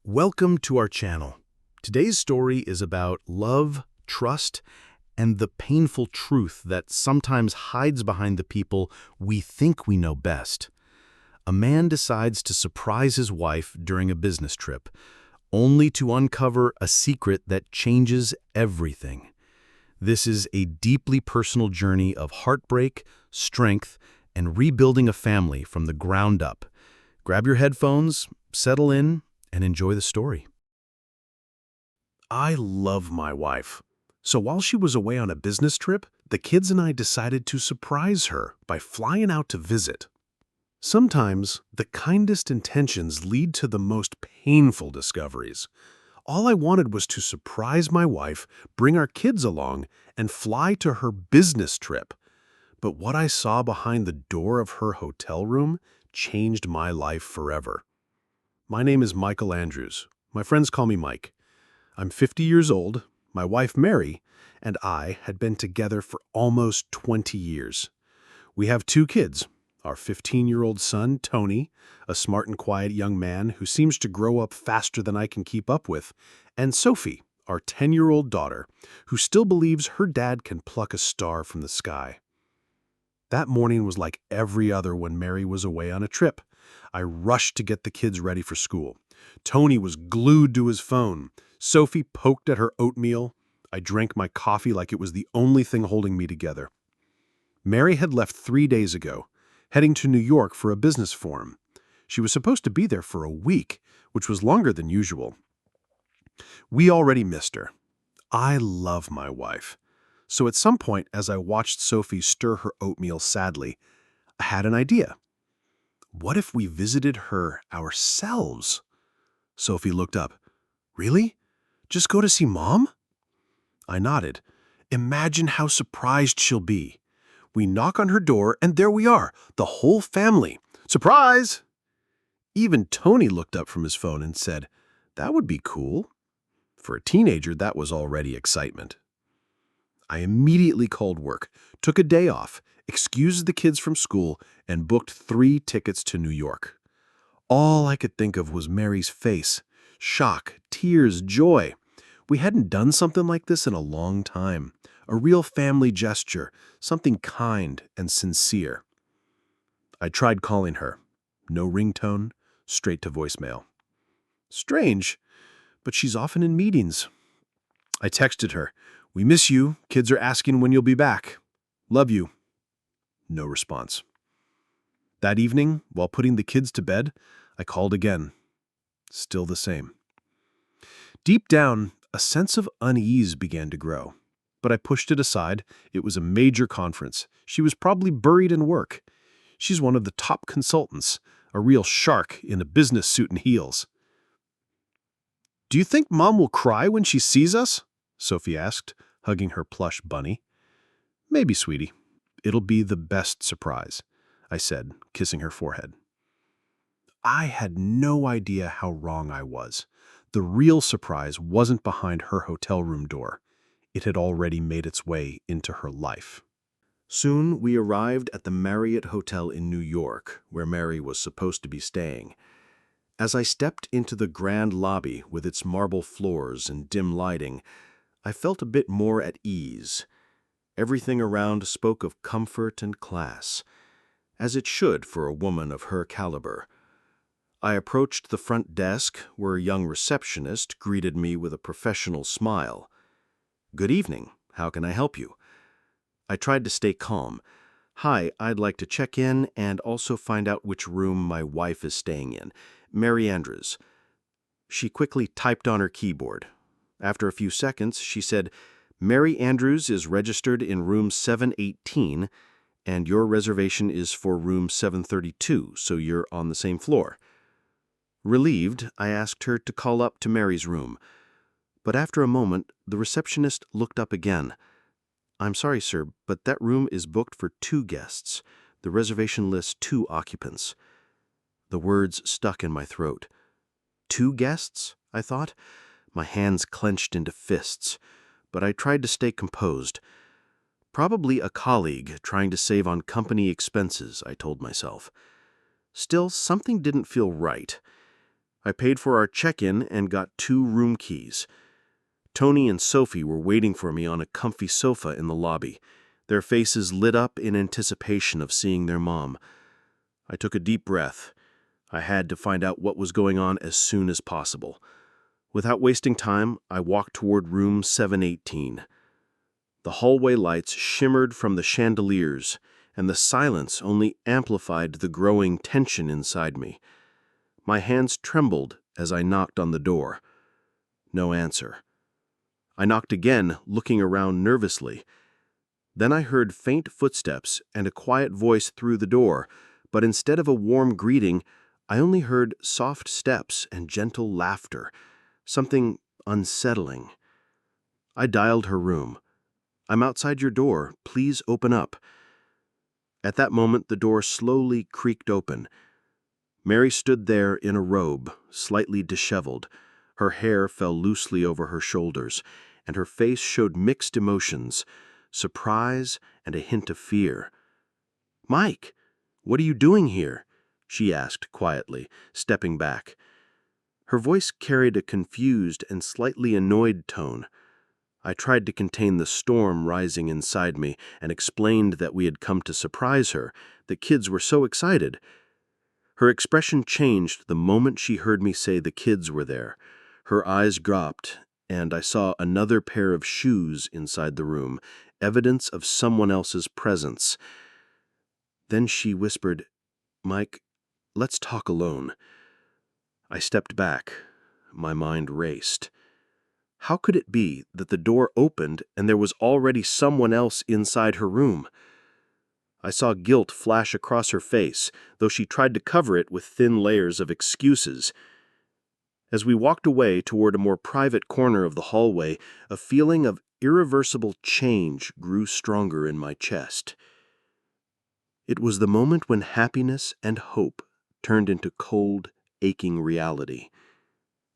Welcome to our channel. Today's story is about love, trust, and the painful truth that sometimes hides behind the people we think we know best. A man decides to surprise his wife during a business trip, only to uncover a secret that changes everything. This is a deeply personal journey of heartbreak, strength, and rebuilding a family from the ground up. Grab your headphones, settle in, and enjoy the story. I love my wife. So while she was away on a business trip, the kids and I decided to surprise her by flying out to visit. Sometimes, the kindest intentions lead to the most painful discoveries. All I wanted was to surprise my wife, bring our kids along, and fly to her business trip. But what I saw behind the door of her hotel room changed my life forever. My name is Michael Andrews. My friends call me Mike. I'm 50 years old, my wife Mary, and I had been together for almost 20 years. We have two kids, our 15-year-old son, Tony, a smart and quiet young man who seems to grow up faster than I can keep up with, and Sophie, our 10-year-old daughter, who still believes her dad can pluck a star from the sky. That morning was like every other when Mary was away on a trip. I rushed to get the kids ready for school. Tony was glued to his phone. Sophie poked at her oatmeal. I drank my coffee like it was the only thing holding me together. Mary had left 3 days ago, heading to New York for a business forum. She was supposed to be there for a week, which was longer than usual. We already missed her. I love my wife. So at some point, as I watched Sophie stir her oatmeal sadly, I had an idea. What if we visited her ourselves? Sophie looked up. Really? Just go to see Mom? I nodded. Imagine how surprised she'll be. We knock on her door, and there we are, the whole family. Surprise! Even Tony looked up from his phone and said, "That would be cool." For a teenager, that was already excitement. I immediately called work, took a day off, excused the kids from school, and booked 3 tickets to New York. All I could think of was Mary's face. Shock, tears, joy. We hadn't done something like this in a long time. A real family gesture, something kind and sincere. I tried calling her. No ringtone, straight to voicemail. Strange, but she's often in meetings. I texted her. "We miss you. Kids are asking when you'll be back. Love you." No response. That evening, while putting the kids to bed, I called again. Still the same. Deep down, a sense of unease began to grow. But I pushed it aside. It was a major conference. She was probably buried in work. She's one of the top consultants, a real shark in a business suit and heels. "Do you think Mom will cry when she sees us?" Sophie asked, hugging her plush bunny. "Maybe, sweetie. It'll be the best surprise," I said, kissing her forehead. I had no idea how wrong I was. The real surprise wasn't behind her hotel room door. It had already made its way into her life. Soon we arrived at the Marriott Hotel in New York, where Mary was supposed to be staying. As I stepped into the grand lobby with its marble floors and dim lighting, I felt a bit more at ease. Everything around spoke of comfort and class, as it should for a woman of her caliber. I approached the front desk, where a young receptionist greeted me with a professional smile. "Good evening. How can I help you?" I tried to stay calm. "Hi, I'd like to check in and also find out which room my wife is staying in. Mary Andrews." She quickly typed on her keyboard. After a few seconds, she said, "Mary Andrews is registered in room 718, and your reservation is for room 732, so you're on the same floor." Relieved, I asked her to call up to Mary's room. But after a moment, the receptionist looked up again. "I'm sorry, sir, but that room is booked for 2 guests. The reservation lists 2 occupants." The words stuck in my throat. 2 guests? I thought. My hands clenched into fists, but I tried to stay composed. Probably a colleague trying to save on company expenses, I told myself. Still, something didn't feel right. I paid for our check-in and got 2 room keys. Tony and Sophie were waiting for me on a comfy sofa in the lobby, their faces lit up in anticipation of seeing their mom. I took a deep breath. I had to find out what was going on as soon as possible. Without wasting time, I walked toward room 718. The hallway lights shimmered from the chandeliers, and the silence only amplified the growing tension inside me. My hands trembled as I knocked on the door. No answer. I knocked again, looking around nervously. Then I heard faint footsteps and a quiet voice through the door, but instead of a warm greeting, I only heard soft steps and gentle laughter, something unsettling. I dialed her room. "I'm outside your door. Please open up." At that moment, the door slowly creaked open. Mary stood there in a robe, slightly disheveled. Her hair fell loosely over her shoulders, and her face showed mixed emotions, surprise and a hint of fear. "Mike, what are you doing here?" she asked quietly, stepping back. Her voice carried a confused and slightly annoyed tone. I tried to contain the storm rising inside me and explained that we had come to surprise her. The kids were so excited. Her expression changed the moment she heard me say the kids were there. Her eyes dropped, and I saw another pair of shoes inside the room, evidence of someone else's presence. Then she whispered, "Mike, let's talk alone." I stepped back. My mind raced. How could it be that the door opened and there was already someone else inside her room? I saw guilt flash across her face, though she tried to cover it with thin layers of excuses. As we walked away toward a more private corner of the hallway, a feeling of irreversible change grew stronger in my chest. It was the moment when happiness and hope turned into cold, aching reality.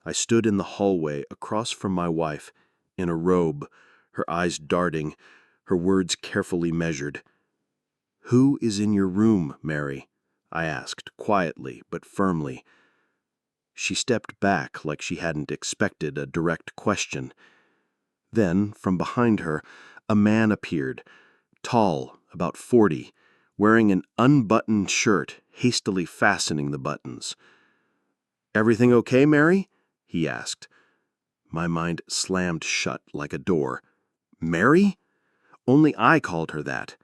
I stood in the hallway across from my wife, in a robe, her eyes darting, her words carefully measured. "Who is in your room, Mary?" I asked, quietly but firmly. She stepped back like she hadn't expected a direct question. Then, from behind her, a man appeared, tall, about 40, wearing an unbuttoned shirt, hastily fastening the buttons. "Everything okay, Mary?" he asked. My mind slammed shut like a door. Mary? Only I called her that.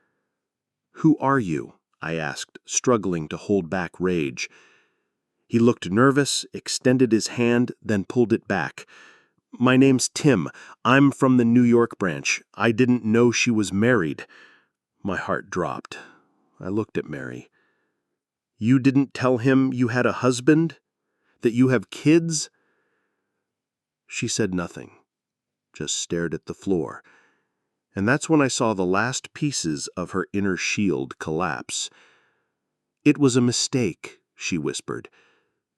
"Who are you?" I asked, struggling to hold back rage. He looked nervous, extended his hand, then pulled it back. "My name's Tim. I'm from the New York branch. I didn't know she was married." My heart dropped. I looked at Mary. "You didn't tell him you had a husband? That you have kids?" She said nothing, just stared at the floor. And that's when I saw the last pieces of her inner shield collapse. "It was a mistake," she whispered.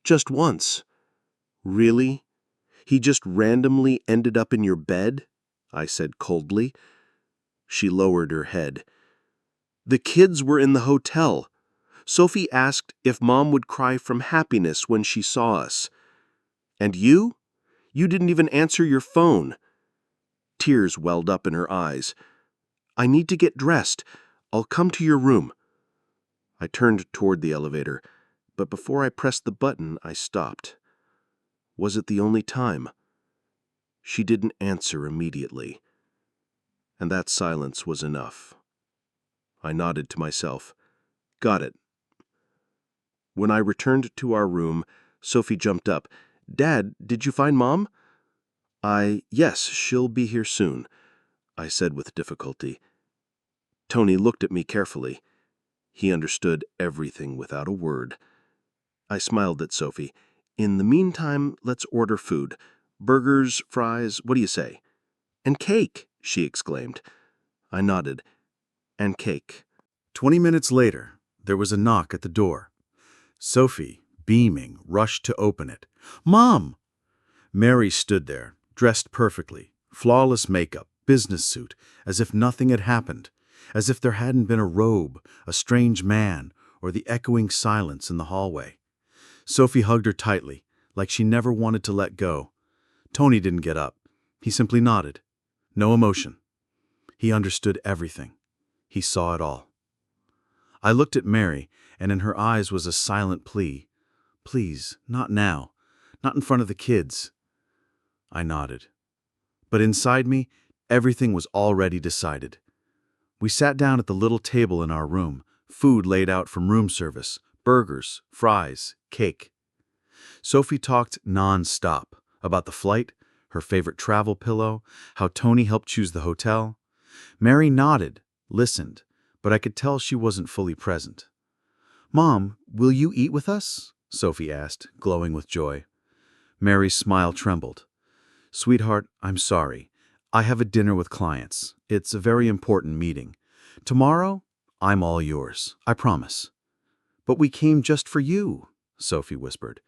"Just once." "Really? He just randomly ended up in your bed?" I said coldly. She lowered her head. "The kids were in the hotel. Sophie asked if Mom would cry from happiness when she saw us. And you? You didn't even answer your phone." Tears welled up in her eyes. "I need to get dressed. I'll come to your room." I turned toward the elevator, but before I pressed the button, I stopped. Was it the only time? She didn't answer immediately, and that silence was enough. I nodded to myself. "Got it." When I returned to our room, Sophie jumped up. "Dad, did you find Mom?" Yes, she'll be here soon," I said with difficulty. Tony looked at me carefully. He understood everything without a word. I smiled at Sophie. "In the meantime, let's order food. Burgers, fries, what do you say?" "And cake," she exclaimed. I nodded. "And cake." 20 minutes later, there was a knock at the door. Sophie, beaming, rushed to open it. "Mom!" Mary stood there, dressed perfectly, flawless makeup, business suit, as if nothing had happened, as if there hadn't been a robe, a strange man, or the echoing silence in the hallway. Sophie hugged her tightly, like she never wanted to let go. Tony didn't get up. He simply nodded. No emotion. He understood everything. He saw it all. I looked at Mary, and in her eyes was a silent plea. Please, not now. Not in front of the kids. I nodded. But inside me, everything was already decided. We sat down at the little table in our room, food laid out from room service, burgers, fries, cake. Sophie talked non-stop about the flight, her favorite travel pillow, how Tony helped choose the hotel. Mary nodded, listened, but I could tell she wasn't fully present. "Mom, will you eat with us?" Sophie asked, glowing with joy. Mary's smile trembled. "Sweetheart, I'm sorry. I have a dinner with clients. It's a very important meeting. Tomorrow, I'm all yours, I promise." "But we came just for you," Sophie whispered.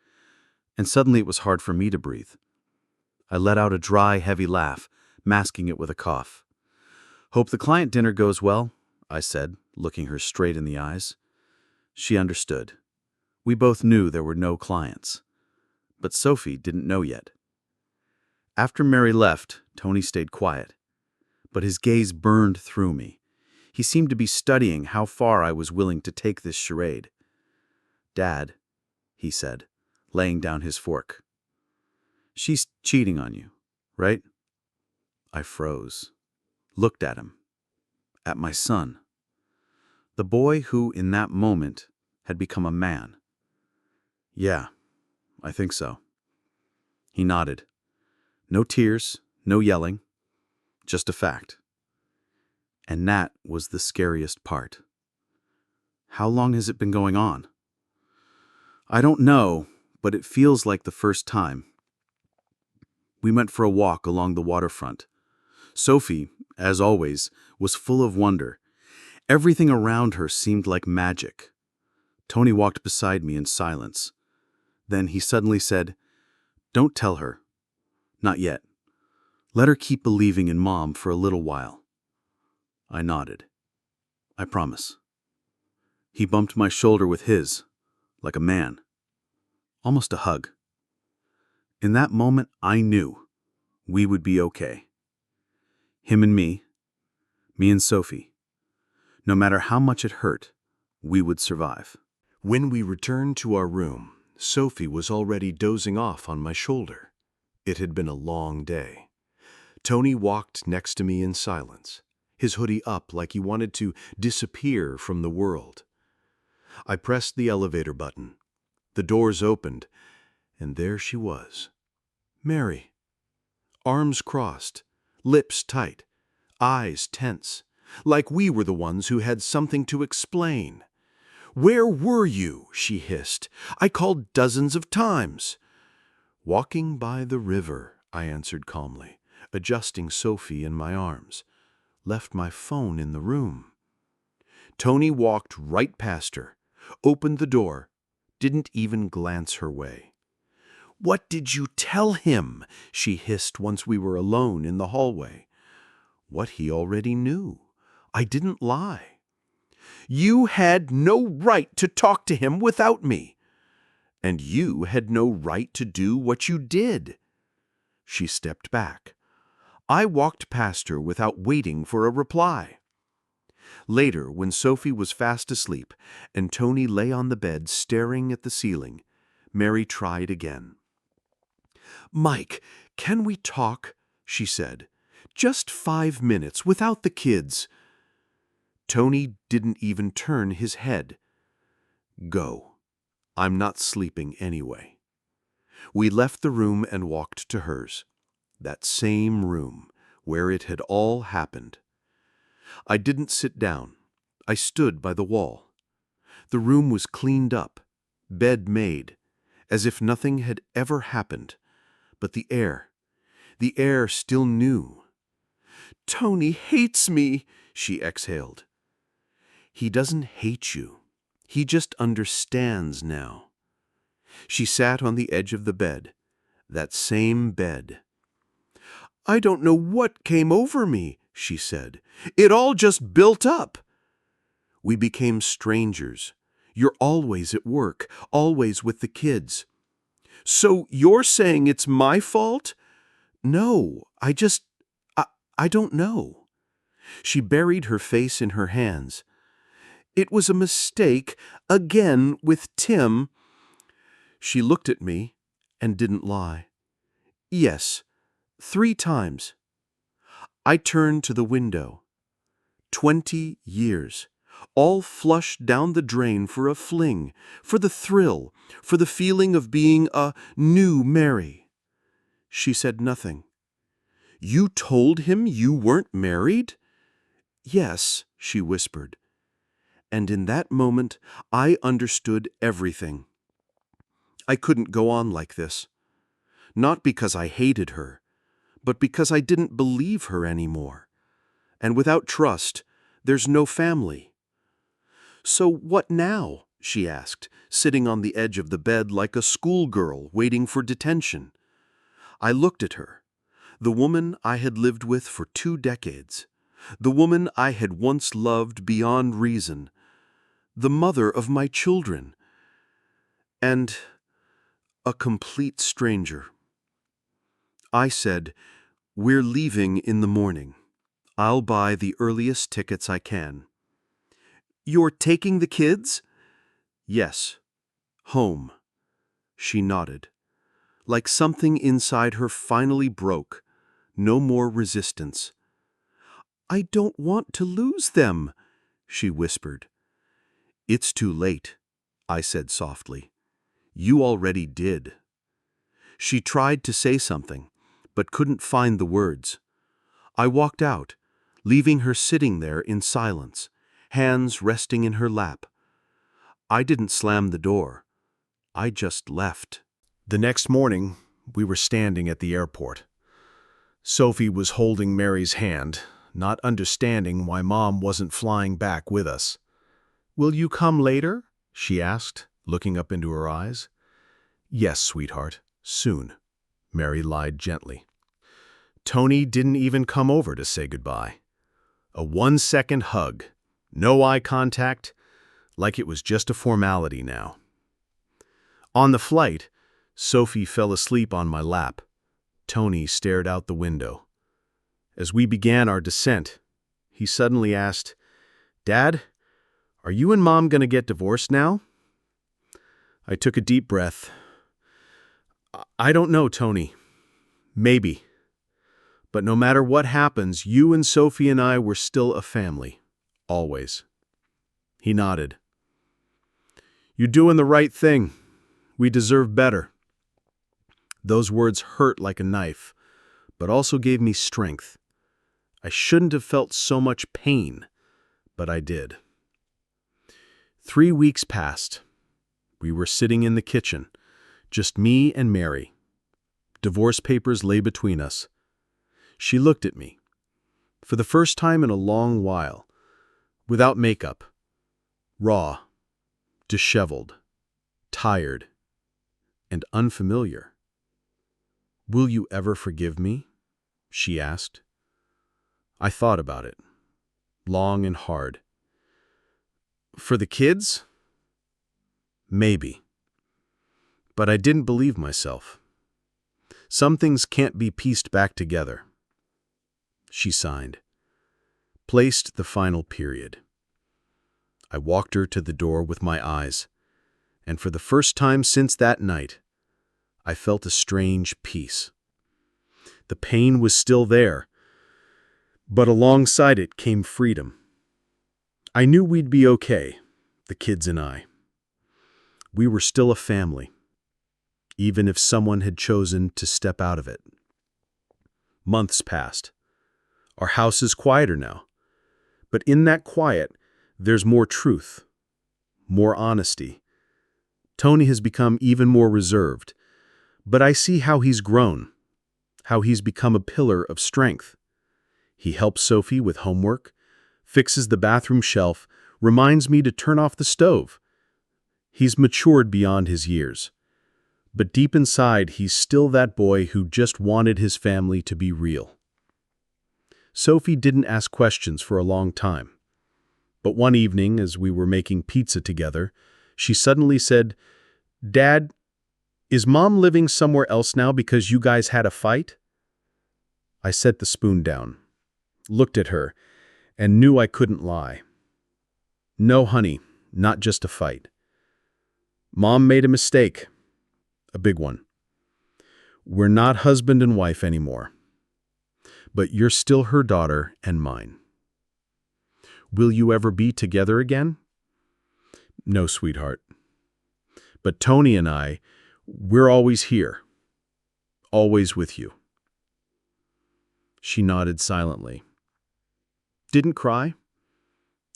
And suddenly it was hard for me to breathe. I let out a dry, heavy laugh, masking it with a cough. "Hope the client dinner goes well," I said, looking her straight in the eyes. She understood. We both knew there were no clients. But Sophie didn't know yet. After Mary left, Tony stayed quiet. But his gaze burned through me. He seemed to be studying how far I was willing to take this charade. "Dad," he said, laying down his fork. "She's cheating on you, right?" I froze, looked at him, at my son. The boy who, in that moment, had become a man. "Yeah, I think so." He nodded. No tears, no yelling, just a fact. And that was the scariest part. "How long has it been going on?" "I don't know, but it feels like the first time." We went for a walk along the waterfront. Sophie, as always, was full of wonder. Everything around her seemed like magic. Tony walked beside me in silence. Then he suddenly said, "Don't tell her. Not yet. Let her keep believing in Mom for a little while." I nodded. "I promise." He bumped my shoulder with his, like a man. Almost a hug. In that moment, I knew we would be okay. Him and me and Sophie. No matter how much it hurt, we would survive. When we returned to our room, Sophie was already dozing off on my shoulder. It had been a long day. Tony walked next to me in silence, his hoodie up like he wanted to disappear from the world. I pressed the elevator button. The doors opened, and there she was. Mary. Arms crossed, lips tight, eyes tense, like we were the ones who had something to explain. "Where were you?" she hissed. "I called dozens of times." "Walking by the river," I answered calmly, adjusting Sophie in my arms. "Left my phone in the room." Tony walked right past her, opened the door, didn't even glance her way. "What did you tell him?" she hissed once we were alone in the hallway. What he already knew. I didn't lie. "You had no right to talk to him without me. And you had no right to do what you did." She stepped back. I walked past her without waiting for a reply. Later, when Sophie was fast asleep and Tony lay on the bed staring at the ceiling, Mary tried again. "Mike, can we talk?" she said. "Just 5 minutes without the kids." Tony didn't even turn his head. "Go. I'm not sleeping anyway." We left the room and walked to hers. That same room, where it had all happened. I didn't sit down. I stood by the wall. The room was cleaned up, bed made, as if nothing had ever happened. But the air still new. "Tony hates me," she exhaled. "He doesn't hate you. He just understands now." She sat on the edge of the bed, that same bed. "I don't know what came over me," she said. "It all just built up." We became strangers. You're always at work, always with the kids. So you're saying it's my fault? No, I don't know. She buried her face in her hands. It was a mistake, again with Tim. She looked at me and didn't lie. Yes, 3 times. I turned to the window. 20 years, all flushed down the drain for a fling, for the thrill, for the feeling of being a new Mary. She said nothing. You told him you weren't married? Yes, she whispered. And in that moment, I understood everything. I couldn't go on like this. Not because I hated her, but because I didn't believe her anymore. And without trust, there's no family. So what now? She asked, sitting on the edge of the bed like a schoolgirl waiting for detention. I looked at her, the woman I had lived with for 2 decades, the woman I had once loved beyond reason, the mother of my children, and a complete stranger. I said, "We're leaving in the morning. I'll buy the earliest tickets I can." You're taking the kids? Yes. Home. She nodded. Like something inside her finally broke. No more resistance. I don't want to lose them, she whispered. It's too late, I said softly. You already did. She tried to say something, but couldn't find the words. I walked out, leaving her sitting there in silence, hands resting in her lap. I didn't slam the door. I just left. The next morning, we were standing at the airport. Sophie was holding Mary's hand, not understanding why Mom wasn't flying back with us. "Will you come later?" she asked, looking up into her eyes. "Yes, sweetheart, soon," Mary lied gently. Tony didn't even come over to say goodbye. A 1-second hug, no eye contact, like it was just a formality now. On the flight, Sophie fell asleep on my lap. Tony stared out the window. As we began our descent, he suddenly asked, "Dad, are you and Mom going to get divorced now?" I took a deep breath. "I don't know, Tony. Maybe. But no matter what happens, you and Sophie and I were still a family. Always." He nodded. "You're doing the right thing. We deserve better." Those words hurt like a knife, but also gave me strength. I shouldn't have felt so much pain, but I did. 3 weeks passed. We were sitting in the kitchen, just me and Mary. Divorce papers lay between us. She looked at me, for the first time in a long while, without makeup, raw, disheveled, tired, and unfamiliar. "Will you ever forgive me?" she asked. I thought about it, long and hard. For the kids? Maybe. But I didn't believe myself. Some things can't be pieced back together. She signed, placed the final period. I walked her to the door with my eyes, and for the first time since that night, I felt a strange peace. The pain was still there, but alongside it came freedom. I knew we'd be okay, the kids and I. We were still a family, even if someone had chosen to step out of it. Months passed. Our house is quieter now, but in that quiet, there's more truth, more honesty. Tony has become even more reserved, but I see how he's grown, how he's become a pillar of strength. He helps Sophie with homework, fixes the bathroom shelf, reminds me to turn off the stove. He's matured beyond his years. But deep inside, he's still that boy who just wanted his family to be real. Sophie didn't ask questions for a long time. But one evening, as we were making pizza together, she suddenly said, "Dad, Is Mom living somewhere else now because you guys had a fight? I set the spoon down, looked at her, and knew I couldn't lie. No, honey, not just a fight. Mom made a mistake. A big one. We're not husband and wife anymore. But you're still her daughter and mine. Will you ever be together again? No, sweetheart. But Tony and I, we're always here. Always with you. She nodded silently. Didn't cry.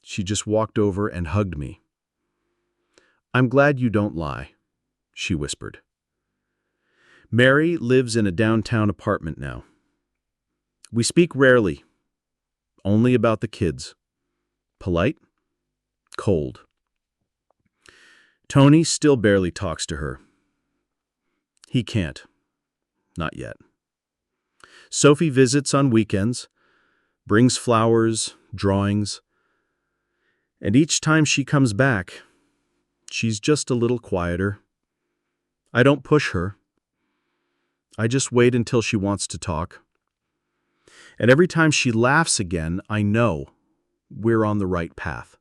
She just walked over and hugged me. I'm glad you don't lie, she whispered. Mary lives in a downtown apartment now. We speak rarely, only about the kids. Polite, cold. Tony still barely talks to her. He can't. Not yet. Sophie visits on weekends, brings flowers, drawings, and each time she comes back, she's just a little quieter. I don't push her. I just wait until she wants to talk. And every time she laughs again, I know we're on the right path.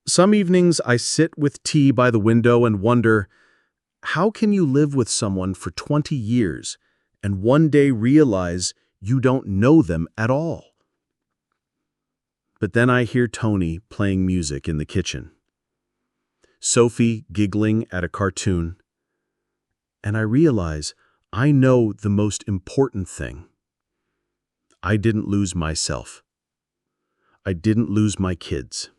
Some evenings I sit with tea by the window and wonder, how can you live with someone for 20 years and one day realize you don't know them at all? But then I hear Tony playing music in the kitchen, Sophie giggling at a cartoon, and I realize I know the most important thing. I didn't lose myself. I didn't lose my kids.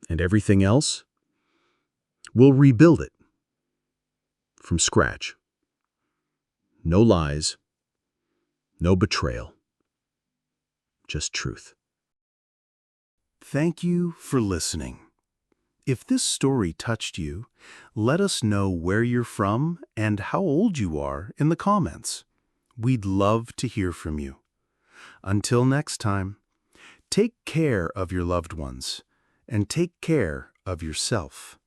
And everything else? We'll rebuild it. From scratch. No lies. No betrayal. Just truth. Thank you for listening. If this story touched you, let us know where you're from and how old you are in the comments. We'd love to hear from you. Until next time, take care of your loved ones and take care of yourself.